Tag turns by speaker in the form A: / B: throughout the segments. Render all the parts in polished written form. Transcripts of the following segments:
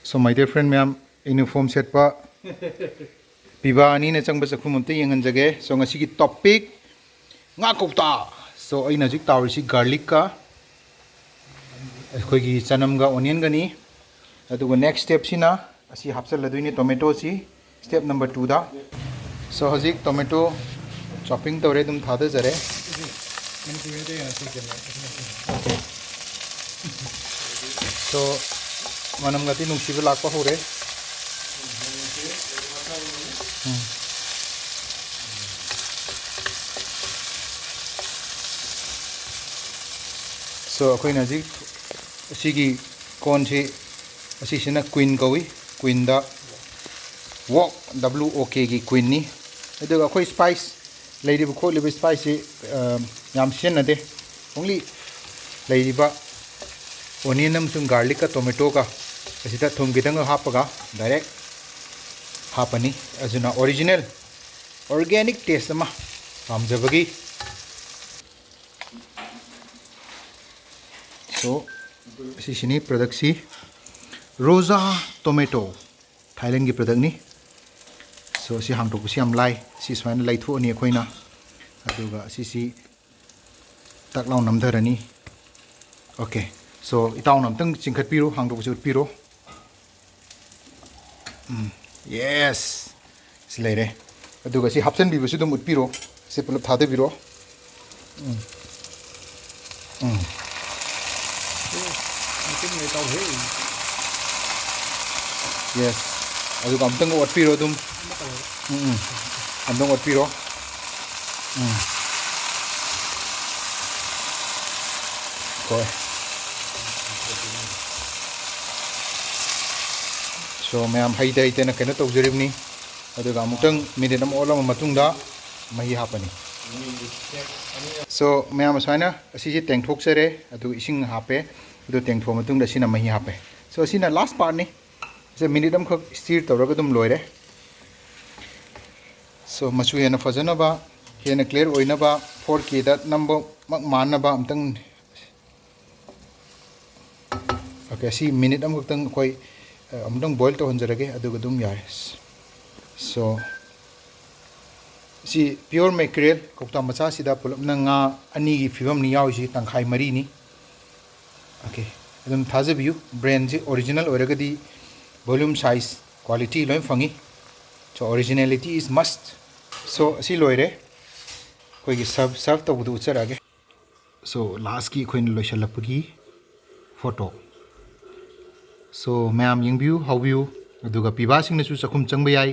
A: So my dear friend ma'am uniform set pa piba ani na changba sakhum amte yengan jage so ngasi ki topic nga kokta so aina jik tawri si garlic ka khoi gi chanam ga onion ga ni aduga next step sina asi hapsal laduini tomato si step number 2 da so hajik tomato chopping tawre dum thada jare so manam gati nungsiba lakpa hore so akhoi na ji asigi kon si asisina queen kawi queen da wok wok gi queen ni aduga akhoi spice lady bu kholi spice yam sen na de only lady ba onion amsung garlic ka tomato ka asita thum gidang hapaga direct hapani azuna original organic taste ma pamjabagi so sisini product si rosa tomato Thailand gi product ni so si hangtok si am lai si swain lai thu ani khoina aduga si tak law nam dharani okay so itaw nam tang chingkhat piro hangtok si piro yes silere aduga si hapsen bi su dum utpiro si pulap thade biro yes aduga amtang utpiro dum amtang utpiro koi so mayam haida itena kena tawjaribni aduga amutang minute am olam matungda mahi hapani so mayam asana asiji tengthok sere adu ising hape adu tengtho matungda sina mahi hape so sina last part ni se minute am khak stir tawraga dum loire so machu hena fajana ba hena clear oina ba 4k da number mak manna ba amtang okay si minute am khak tang koi amdang boil to hanjarage aduga dum yares so si pure mackerel kokta macha sida pulap na nga ani gi fibam ni yaw ji tangkhai mari ni okay adum thaje view brand ji original oraga di volume size quality loi fangi so originality is must so si loire koi gi serve to bu charage so last ki khoin loishalapagi photo so ma'am yingbiu hawbiu aduga piba singna su sakhum changba yai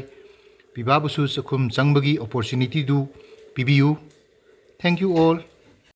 A: piba bu su sakhum changbagi opportunity du pibiu thank you all